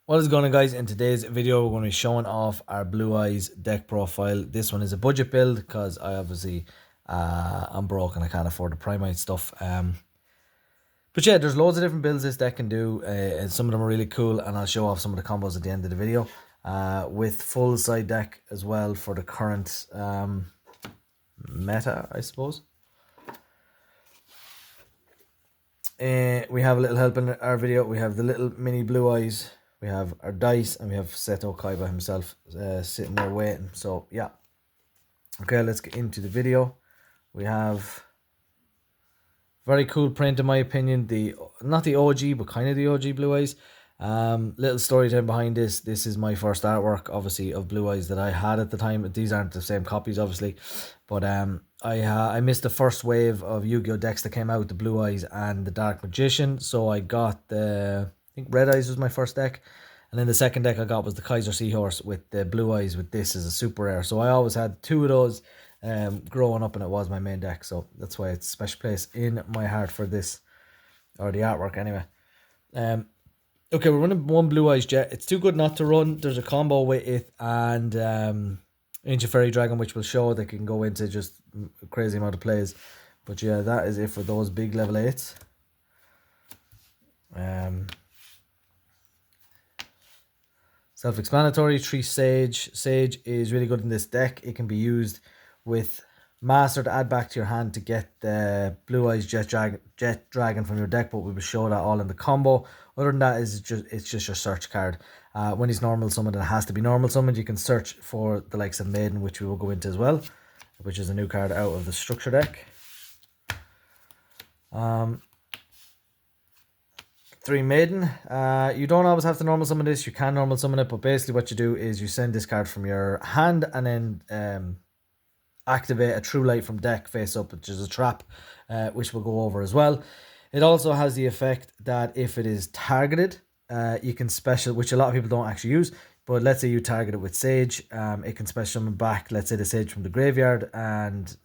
What is going on, guys? In today's video we're going to be showing off our Blue Eyes deck profile. This one is a budget build because I obviously I'm broke and I can't afford the Primite stuff. But yeah, there's loads of different builds this deck can do, and some of them are really cool, and I'll show off some of the combos at the end of the video with full side deck as well for the current meta, I suppose. We have a little help in our video. We have the little mini Blue Eyes, we have our dice, and we have Seto Kaiba himself sitting there waiting. So yeah, okay, let's get into the video. We have very cool print in my opinion, not the OG but kind of the OG Blue Eyes. Little story time behind this. This is my first artwork, obviously, of Blue Eyes that I had at the time. These aren't the same copies, obviously, but I missed the first wave of Yu-Gi-Oh decks that came out, the Blue Eyes and the Dark Magician. So I got I think Red Eyes was my first deck, and then the second deck I got was the Kaiser Seahorse with the Blue Eyes with this as a super rare. So I always had two of those growing up, and it was my main deck. So that's why it's a special place in my heart for this, or the artwork anyway. Okay, we're running one Blue Eyes Jet. It's too good not to run. There's a combo with it and Ancient Fairy Dragon, which will show they can go into just a crazy amount of plays. But yeah, that is it for those big level 8s. Self-explanatory. 3 Sage. Sage is really good in this deck. It can be used with Master to add back to your hand to get the Blue Eyes Jet Dragon from your deck, but we will show that all in the combo. Other than that, it's just your search card. When he's normal summoned, it has to be normal summoned. You can search for the likes of Maiden, which we will go into as well, which is a new card out of the structure deck. 3 Maiden. You don't always have to normal summon this. You can normal summon it, but basically what you do is you send this card from your hand and then activate a True Light from deck face up, which is a trap, which we'll go over as well. It also has the effect that if it is targeted, you can special, which a lot of people don't actually use, but let's say you target it with Sage, it can special summon back, let's say the Sage from the graveyard, and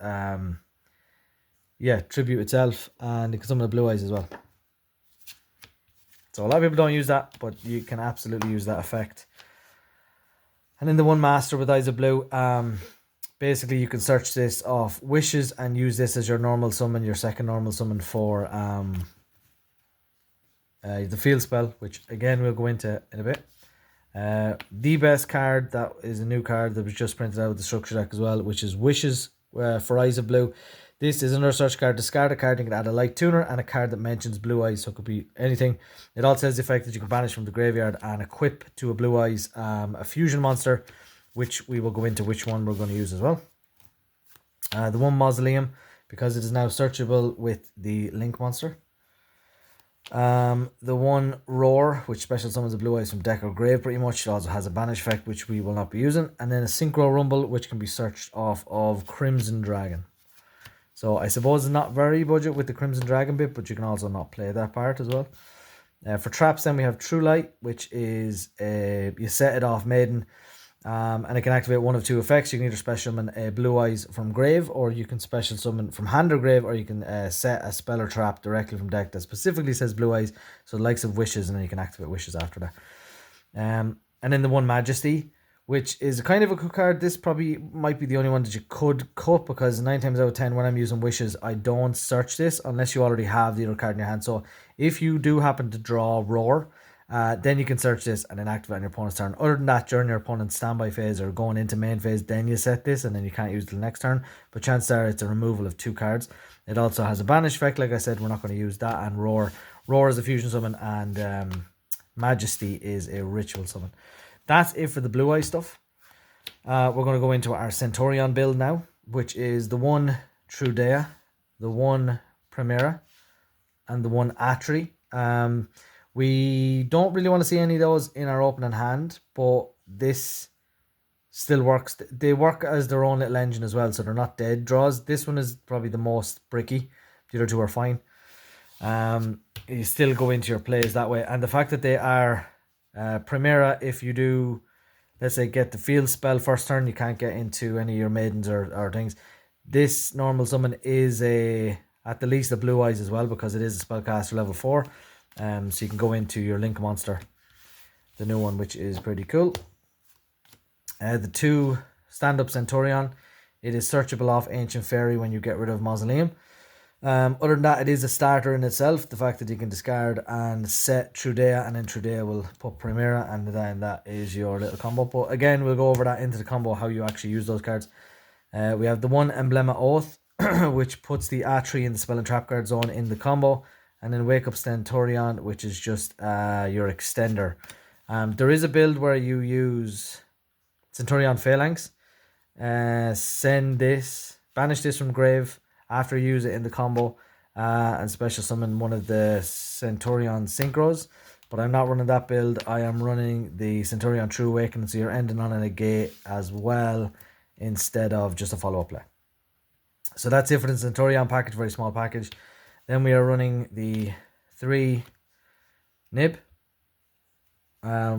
yeah, tribute itself, and it can summon the Blue Eyes as well. So a lot of people don't use that, but you can absolutely use that effect. And then the one Master with Eyes of Blue, basically you can search this off wishes and use this as your normal summon, your second normal summon for the field spell, which again we'll go into in a bit. The best card, that is a new card that was just printed out with the structure deck as well, which is Wishes for Eyes of Blue. This is another search card. Discard a card, you can add a light tuner and a card that mentions Blue Eyes, so it could be anything. It also has the effect that you can banish from the graveyard and equip to a Blue Eyes a fusion monster, which we will go into which one we're going to use as well. The one Mausoleum, because it is now searchable with the Link monster. The one Roar, which special summons a Blue Eyes from deck or grave pretty much. It also has a banish effect, which we will not be using. And then a Synchro Rumble, which can be searched off of Crimson Dragon. So I suppose it's not very budget with the Crimson Dragon bit, but you can also not play that part as well. For traps then we have True Light, which is you set it off Maiden, and it can activate one of 2 effects. You can either special summon a Blue Eyes from grave, or you can special summon from hand or grave, or you can set a spell or trap directly from deck that specifically says Blue Eyes, so the likes of Wishes, and then you can activate Wishes after that. And then the one Majesty, which is kind of a cool card. This probably might be the only one that you could cut, because 9 times out of 10 when I'm using Wishes, I don't search this unless you already have the other card in your hand. So if you do happen to draw Roar, then you can search this and then activate on your opponent's turn. Other than that, during your opponent's standby phase or going into main phase, then you set this and then you can't use it till the next turn. But chances are it's a removal of 2 cards. It also has a banish effect. Like I said, we're not going to use that. And Roar is a fusion summon, and Majesty is a ritual summon. That's it for the Blue Eye stuff. We're going to go into our Centur-Ion build now, which is the one Trudea, the one Primera, and the one Atri. We don't really want to see any of those in our opening hand, but this still works. They work as their own little engine as well, so they're not dead draws. This one is probably the most bricky. The other 2 are fine. You still go into your plays that way. And the fact that they are Primera, if you do, let's say, get the field spell first turn, you can't get into any of your Maidens or things. This normal summon is at the least a Blue Eyes as well, because it is a spellcaster level 4. So you can go into your Link monster the new one, which is pretty cool. The 2 stand-up Centur-Ion. It is searchable off Ancient Fairy when you get rid of Mausoleum. Other than that, it is a starter in itself. The fact that you can discard and set Trudea, and then Trudea will put Primera, and then that is your little combo. But again, we'll go over that into the combo, how you actually use those cards. We have the 1 Emblema Oath, which puts the A3 in the Spell and Trap card zone in the combo. And then Wake Up Centur-Ion, which is just your extender. There is a build where you use Centur-Ion Phalanx. Send this, banish this from grave after you use it in the combo, and special summon one of the Centur-Ion Synchros. But I'm not running that build. I am running the Centur-Ion True Awakening, so you're ending on a negate as well, instead of just a follow-up play. So that's it for the Centur-Ion package, very small package. Then we are running the 3 Nib. Yeah,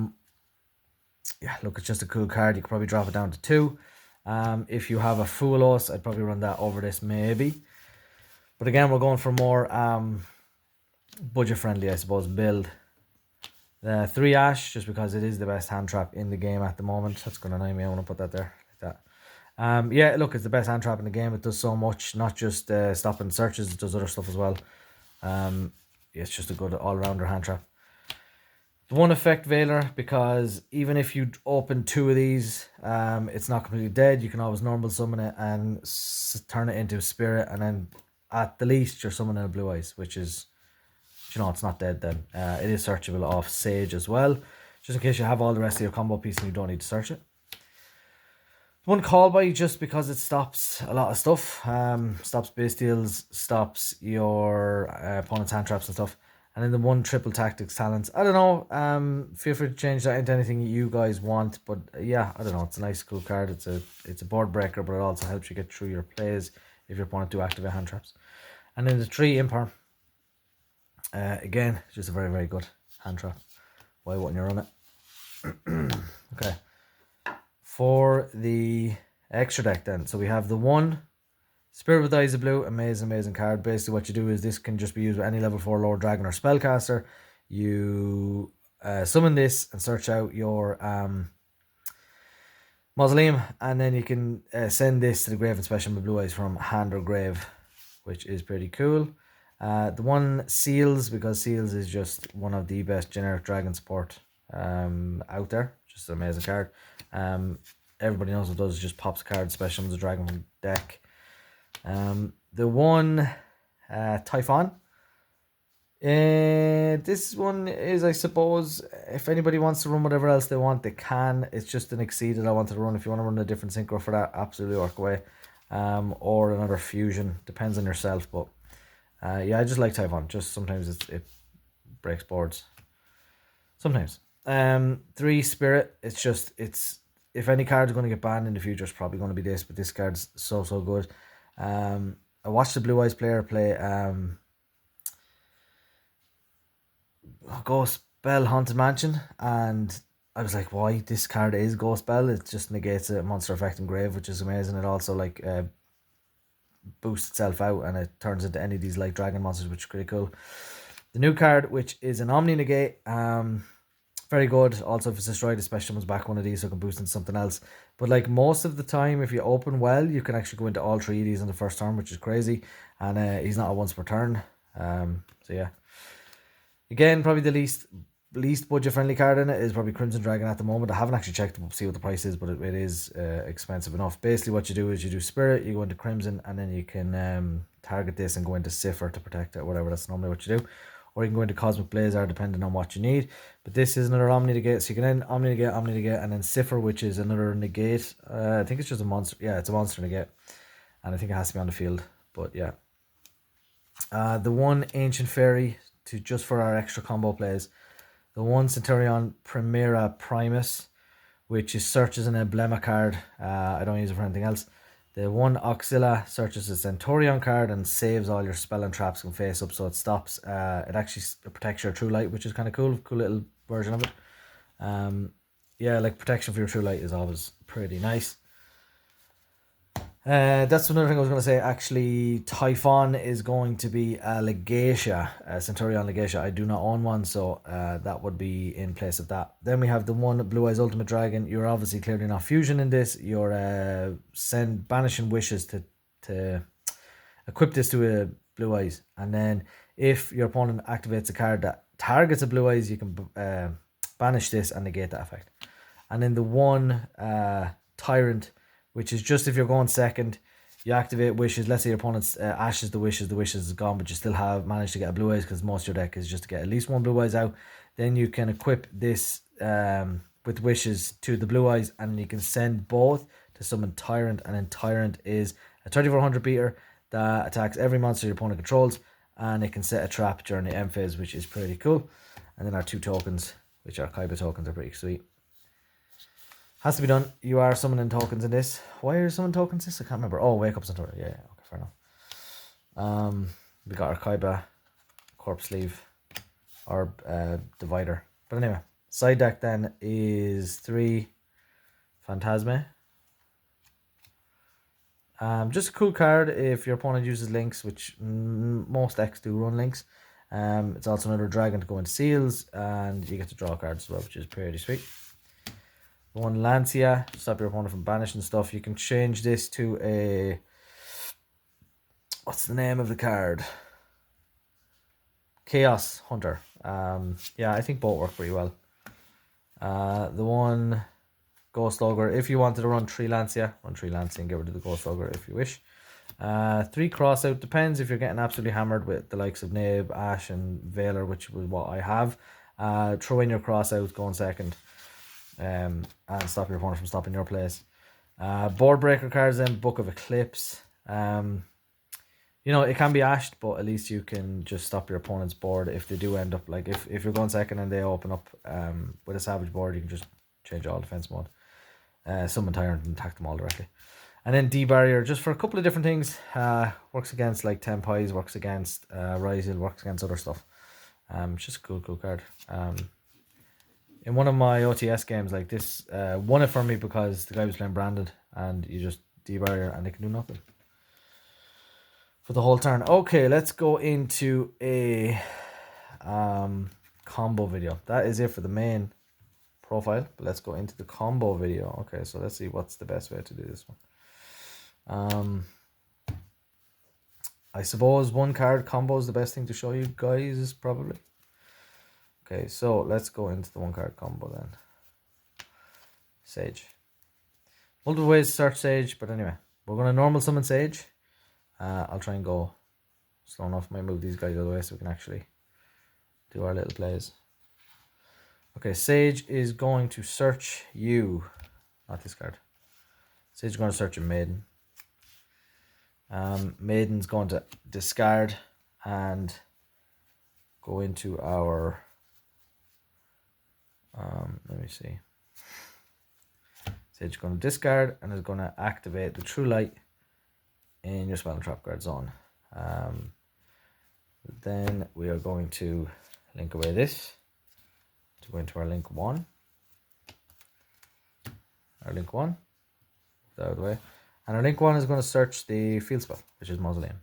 look, it's just a cool card. You could probably drop it down to 2. If you have a Foolos, I'd probably run that over this maybe. But again, we're going for more budget friendly, I suppose, build. The 3 Ash, just because it is the best hand trap in the game at the moment. That's going to annoy me. I want to put that there like that. Yeah, look, it's the best hand trap in the game. It does so much, not just stopping searches, it does other stuff as well. Yeah, it's just a good all-rounder hand trap. The 1 Effect Veiler, because even if you open 2 of these, it's not completely dead. You can always normal summon it and turn it into a spirit, and then at the least you're summoning a Blue Eyes, which is, you know, it's not dead then. It is searchable off Sage as well, just in case you have all the rest of your combo piece and you don't need to search it. 1 Call By, just because it stops a lot of stuff. Stops base deals, stops your opponent's hand traps and stuff. And then the 1 Triple Tactics Talents. I don't know. Feel free to change that into anything you guys want. But yeah, I don't know. It's a nice, cool card. It's a board breaker, but it also helps you get through your plays if your opponent do activate hand traps. And then the 3 Imper. Again, just a very, very good hand trap. Why wouldn't you run it? Okay. For the extra deck then. So we have the 1 Spirit with Eyes of Blue, amazing card. Basically what you do is this can just be used with any level 4 lower dragon or spellcaster. You summon this and search out your Mausoleum, and then you can send this to the grave and special with Blue Eyes from hand or grave, which is pretty cool. The 1 Seals, because Seals is just one of the best generic dragon support out there. Just an amazing card. Everybody knows what it does, just pops a card, special summons a dragon from deck. The 1 Typhon. This one is, I suppose, if anybody wants to run whatever else they want, they can. It's just an Exceed that I wanted to run. If you want to run a different synchro for that, absolutely work away. Or another fusion, depends on yourself. But yeah, I just like Typhon. Just sometimes it breaks boards. Sometimes. 3 Spirit. It's if any card is going to get banned in the future, it's probably going to be this. But this card's so good. I watched the Blue Eyes player play Ghost Bell Haunted Mansion, and I was like, why? This card is Ghost Bell. It just negates a monster effect in grave, which is amazing. It also like boosts itself out, and it turns into any of these like dragon monsters, which is pretty cool. The new card, which is an Omni Negate, very good. Also, if it's destroyed, especially comes back one of these, so it can boost into something else. But like most of the time, if you open well, you can actually go into all 3 of these in the first turn, which is crazy. And he's not a once per turn. So yeah. Again, probably the least budget friendly card in it is probably Crimson Dragon at the moment. I haven't actually checked to see what the price is, but it is expensive enough. Basically, what you do is you do Spirit, you go into Crimson, and then you can target this and go into Cipher to protect it, whatever. That's normally what you do. Or you can go into Cosmic Blazer, depending on what you need. But this is another Omni Negate, so you can end Omni Negate, and then Cipher, which is another Negate. I think it's just a monster. Yeah, it's a monster Negate. And I think it has to be on the field. But yeah. The 1 Ancient Fairy, just for our extra combo plays. The 1 Centur-Ion Primera Primus, which is searches an Emblema card. I don't use it for anything else. The 1 Auxilla searches a Centur-Ion card and saves all your spell and traps and face up, so it stops. It actually protects your True Light, which is kind of cool. Cool little version of it. Yeah, like protection for your True Light is always pretty nice. That's another thing I was going to say. Actually, Typhon is going to be a Legatia, a Centur-Ion Legatia. I do not own one, so that would be in place of that. Then we have the one Blue Eyes Ultimate Dragon. You're obviously clearly not fusion in this. You're banishing wishes to equip this to a Blue Eyes, and then if your opponent activates a card that targets a Blue Eyes, you can banish this and negate that effect. And then the one Tyrant, which is just if you're going second, you activate wishes. Let's say your opponent ashes the wishes is gone, but you still have managed to get a Blue Eyes because most of your deck is just to get at least one Blue Eyes out. Then you can equip this with wishes to the Blue Eyes, and you can send both to summon Tyrant. And then Tyrant is a 3400 beater that attacks every monster your opponent controls, and it can set a trap during the end phase, which is pretty cool. And then our 2 tokens, which are Kaiba tokens, are pretty sweet. Has to be done. You are summoning tokens in this. Why are you summoning tokens this? I can't remember. Oh, Wake Up Centur. Yeah, okay, fair enough. We got our Kaiba, Corpse Sleeve, our Divider. But anyway, side deck then is 3 Phantasme. Just a cool card if your opponent uses links, which most decks do run links. It's also another dragon to go into seals, and you get to draw cards as well, which is pretty sweet. One Lancia, stop your opponent from banishing stuff. You can change this to a... What's the name of the card? Chaos Hunter. Yeah, I think both work pretty well. The one Ghost Ogre, if you wanted to run 3 Lancia, run 3 Lancia and get rid of the Ghost Ogre if you wish. 3 Crossout, depends if you're getting absolutely hammered with the likes of Nabe, Ash and Veiler, which was what I have. Throw in your Crossout, go on second. And stop your opponent from stopping your place. Board breaker cards then, Book of Eclipse. You know, it can be ashed, but at least you can just stop your opponent's board if they do end up, like if you're going second and they open up with a savage board, you can just change all defense mode. Summon Tyrant and attack them all directly. And then D-Barrier, just for a couple of different things. Works against like Tempai's, works against Ryzel, works against other stuff. It's just a cool card. In one of my OTS games, like this, won it for me because the guy was playing Branded, and you just D-Barrier and they can do nothing for the whole turn. Okay, let's go into a combo video. That is it for the main profile, but let's go into the combo video. Okay, so let's see what's the best way to do this one. I suppose 1 card combo is the best thing to show you guys, probably. Okay, so let's go into the 1 card combo then. Sage. Multiple ways to search Sage, but anyway, we're going to normal summon Sage. I'll try and go slow enough. Might move these guys out of the way so we can actually do our little plays. Okay, Sage is going to search you. Not this card. Sage is going to search a Maiden. Maiden's going to discard and go into our... let me see. Sage is going to discard and is going to activate the True Light in your spell and trap card zone. Then we are going to link away this to go into our link 1. Our link 1, out of the way. And our link 1 is going to search the field spell, which is Mausoleum.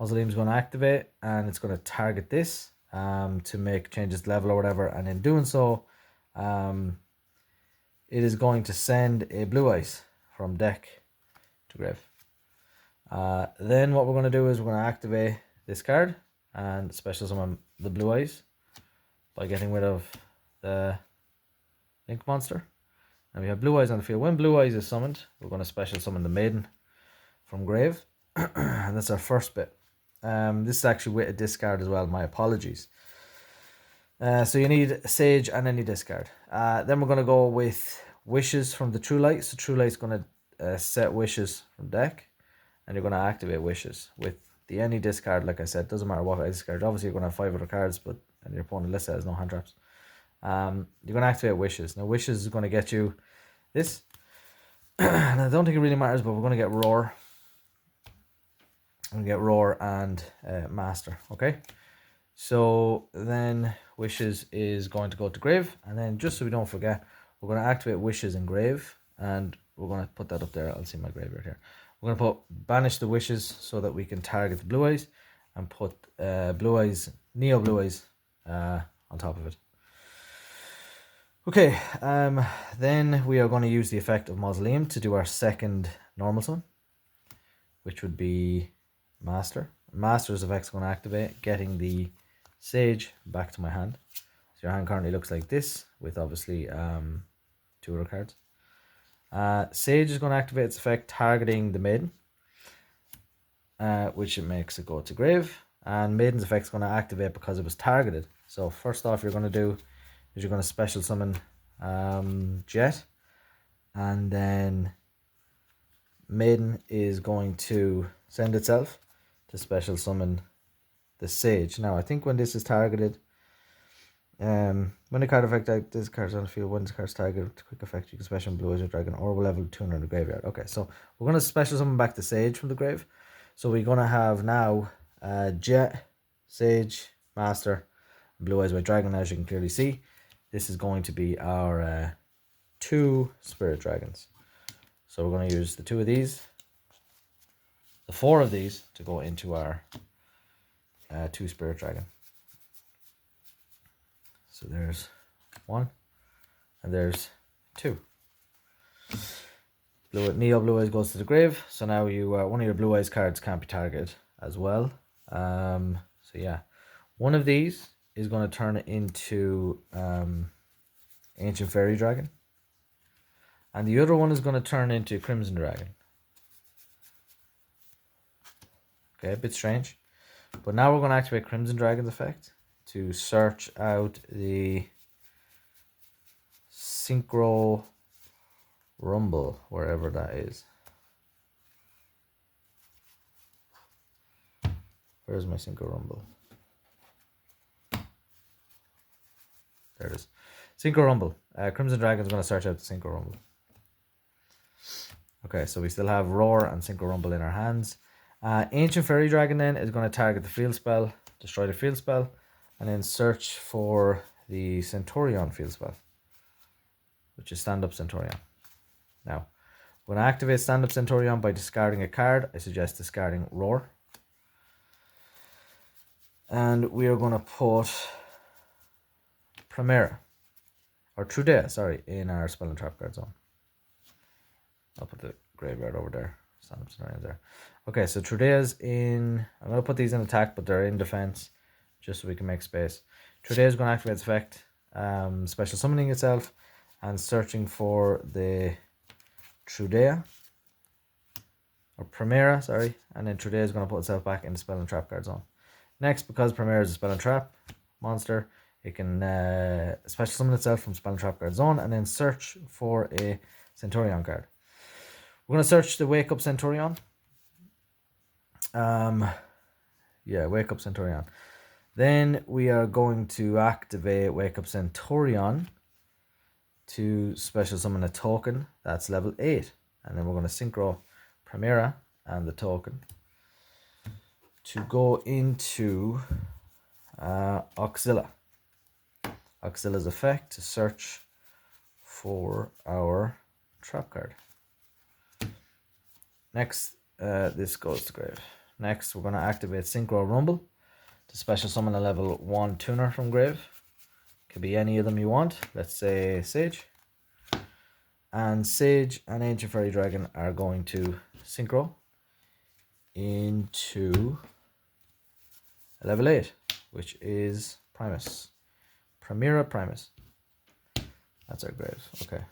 Mausoleum is going to activate and it's going to target this to make changes to level or whatever. And in doing so, it is going to send a Blue Eyes from deck to grave. Then what we're going to do is we're going to activate this card and special summon the Blue Eyes by getting rid of the Link monster. And we have Blue Eyes on the field. When Blue Eyes is summoned, we're going to special summon the Maiden from grave. And that's our first bit. This is actually with a discard as well. My apologies. So you need Sage and any discard. Then we're going to go with Wishes from the True Light. So True Light's going to set Wishes from deck. And you're going to activate Wishes with the any discard. Like I said, doesn't matter what I discard. Obviously you're going to have 5 other cards, but and your opponent list has no hand traps. You're going to activate Wishes. Now Wishes is going to get you this. And I don't think it really matters, but we're going to get Roar. And get Roar and Master. Okay. So then Wishes is going to go to grave. And then just so we don't forget, we're going to activate Wishes in grave. And we're going to put that up there. I'll see my graveyard here. We're going to banish the wishes so that we can target the blue eyes and put blue eyes, neo blue eyes on top of it. Okay, then we are going to use the effect of Mausoleum to do our second normal summon, which would be Master. Master's effect is going to activate, getting the Sage back to my hand. So your hand currently looks like this, with obviously 2 other cards. Sage is going to activate its effect, targeting the Maiden, which it makes it go to grave. And Maiden's effect is going to activate because it was targeted. So first off, you're going to do is you're going to special summon Jet, and then Maiden is going to send itself to special summon the Sage. Now, I think when this is targeted, when the card effect this card's on the field, when this card's targeted, quick effect, you can special Blue Eyes or Dragon or level 200 in the graveyard. Okay, so we're going to special summon back the Sage from the grave. So we're going to have now Jet, Sage, Master, Blue Eyes White Dragon, as you can clearly see. This is going to be our 2 Spirit Dragons. So we're going to use the 2 of these, the 4 of these, to go into our 2 Spirit Dragon. So there's 1, and there's 2. Neo Blue Eyes goes to the grave. So now you one of your Blue Eyes cards can't be targeted as well. So yeah, one of these is going to turn it into Ancient Fairy Dragon, and the other one is going to turn into Crimson Dragon. Okay, a bit strange, but now we're going to activate Crimson Dragon's effect to search out the Synchro Rumble, wherever that is. Where's my Synchro Rumble? There it is. Synchro Rumble. Crimson Dragon is going to search out the Synchro Rumble. Okay, so we still have Roar and Synchro Rumble in our hands. Ancient Fairy Dragon then is going to target the field spell, destroy the field spell, and then search for the Centur-Ion field spell, which is Stand Up Centur-Ion. Now, when I activate Stand Up Centur-Ion by discarding a card, I suggest discarding Roar. And we are going to put Primera, or Trudea, sorry, in our Spell and Trap card zone. I'll put the graveyard over there. Stand Up Centur-Ion there. Okay, so Trudea's in. I'm going to put these in attack, but they're in defense, just so we can make space. Trudea is going to activate its effect, special summoning itself, and searching for the Trudea, or Primera, sorry, and then Trudea is going to put itself back in the Spell and Trap card zone. Next, because Primera is a Spell and Trap monster, it can special summon itself from Spell and Trap card zone and then search for a Centur-Ion card. We're going to search the Wake Up Centur-Ion. Yeah, Wake Up Centur-Ion. Then we are going to activate Wake Up Centur-Ion to special summon a token that's level 8. And then we're going to synchro Primera and the token to go into Auxilla. Auxilla's effect to search for our trap card. Next, this goes to grave. Next, we're going to activate Synchro Rumble to special summon a level 1 tuner from grave. Could be any of them you want. Let's say Sage. And Sage and Ancient Fairy Dragon are going to synchro into a level 8, which is Primus. Primera Primus. That's our grave. Okay.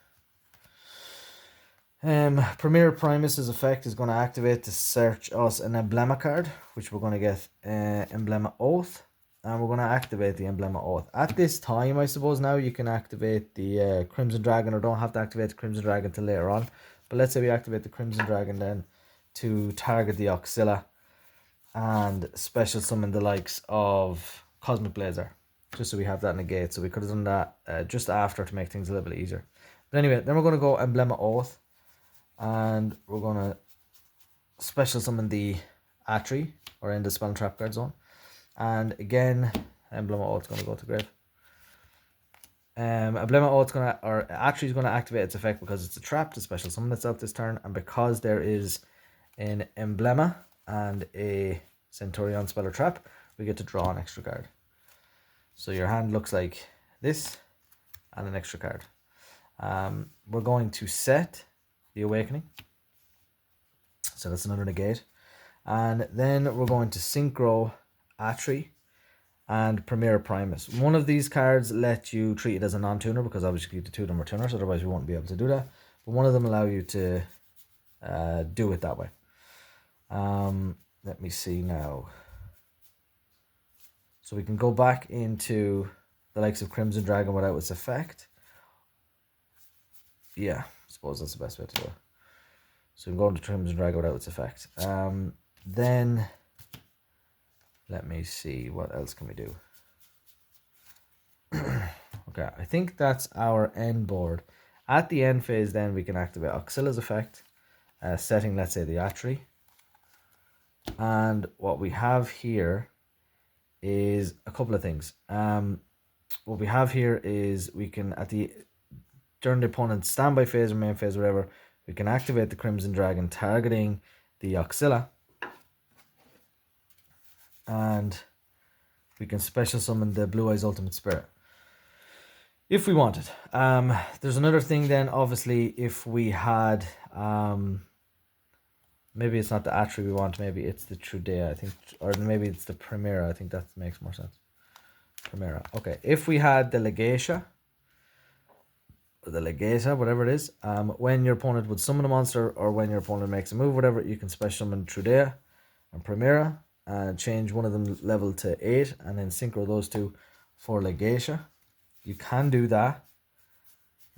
Primera Primus's effect is going to activate to search us an Emblema card, which we're going to get Emblema Oath, and we're going to activate the Emblema Oath. At this time, I suppose now you can activate the Crimson Dragon, or don't have to activate the Crimson Dragon till later on. But let's say we activate the Crimson Dragon then to target the Auxilla and special summon the likes of Cosmic Blazer, just so we have that negate. So we could have done that just after to make things a little bit easier. But anyway, then we're going to go Emblema Oath, and we're going to special summon the Atri, or in the Spell and Trap card zone. And again, Emblema Oath is going to go to grave. Emblema Oath is going to, or Atri is going to activate its effect because it's a trap to special summon itself this turn, and because there is an Emblema and a Centur-Ion Speller Trap, we get to draw an extra card. So your hand looks like this and an extra card. We're going to set the Awakening. So that's another negate. And then we're going to Synchro Atri and Premier Primus. One of these cards let you treat it as a non-tuner because obviously the two of them are tuners, otherwise we won't be able to do that. But one of them allow you to do it that way. Let me see now. So we can go back into the likes of Crimson Dragon without its effect. Yeah, I suppose that's the best way to do it. So we can go into Crimson Dragon without its effect. Then, let me see, what else can we do? Okay, I think that's our end board. At the end phase, then we can activate Auxilla's effect, setting, let's say, the Atri. And what we have here is a couple of things. What we have here is we can, during the opponent's standby phase or main phase, whatever, we can activate the Crimson Dragon targeting the Auxilla. And we can special summon the Blue Eyes Ultimate Spirit if we wanted. There's another thing then, obviously, if we had, maybe it's not the Atri we want, maybe it's the Trudea, I think, or maybe it's the Primera. I think that makes more sense. Primera. Okay, if we had the Legacia, or the Legata, whatever it is, when your opponent would summon a monster or when your opponent makes a move, whatever, you can special summon Trudea and Primera and change one of them level to 8 and then synchro those two for Legacia. You can do that.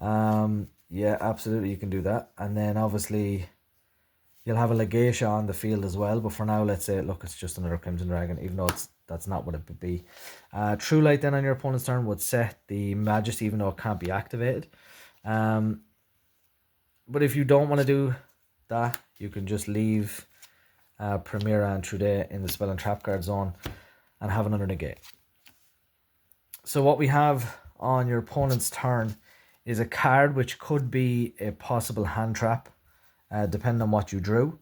Yeah, absolutely, you can do that. And then obviously you'll have a Legacia on the field as well. But for now, let's say, look, it's just another Crimson Dragon, even though that's not what it would be. True Light then on your opponent's turn would set the Majesty, even though it can't be activated. But if you don't want to do that, you can just leave Primera and Trudea in the spell and trap card zone and have another negate. So what we have on your opponent's turn is a card which could be a possible hand trap, depending on what you drew.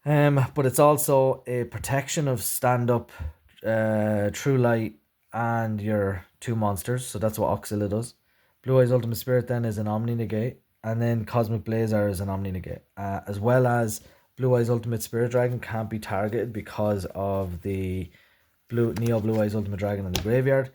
But it's also a protection of stand up, True Light, and your two monsters. So that's what Auxilla does. Blue Eyes Ultimate Spirit then is an Omni negate, and then Cosmic Blazar is an Omni negate, as well as Blue Eyes Ultimate Spirit Dragon can't be targeted because of the Neo Blue Eyes Ultimate Dragon in the graveyard.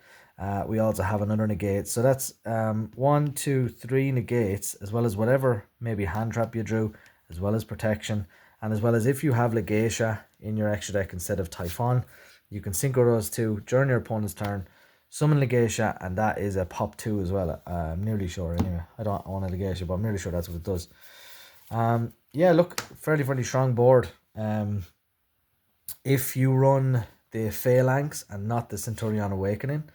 We also have another negate, so that's 1, 2, 3 negates, as well as whatever maybe hand trap you drew, as well as protection, and as well as if you have Legacia in your extra deck instead of Typhon, you can synchro those two during your opponent's turn, summon Legacia, and that is a pop 2 as well. I'm nearly sure anyway. I don't own a Legacia, but I'm nearly sure that's what it does. Yeah, look, fairly strong board. If you run the Phalanx and not the Centur-Ion Awakening,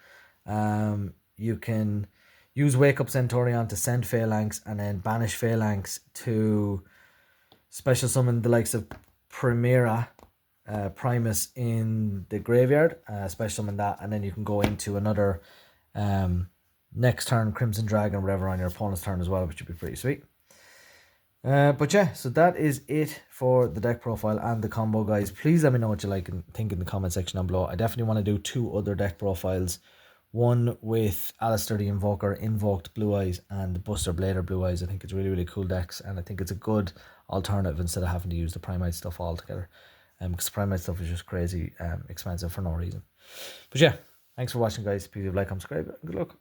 you can use Wake Up Centur-Ion to send Phalanx and then banish Phalanx to special summon the likes of Primera, Primus in the graveyard, special summon that, and then you can go into another next turn Crimson Dragon or whatever on your opponent's turn as well, which would be pretty sweet. But yeah, so that is it for the deck profile and the combo, guys. Please let me know what you like and think in the comment section down below. I definitely want to do 2 other deck profiles. One with Alistair the Invoker, Invoked Blue Eyes, and Buster Blader Blue Eyes. I think it's really cool decks, and I think it's a good alternative instead of having to use the Primite stuff altogether. Because Primite stuff is just crazy expensive for no reason. But yeah, thanks for watching, guys. Please leave a like, comment, subscribe, and good luck.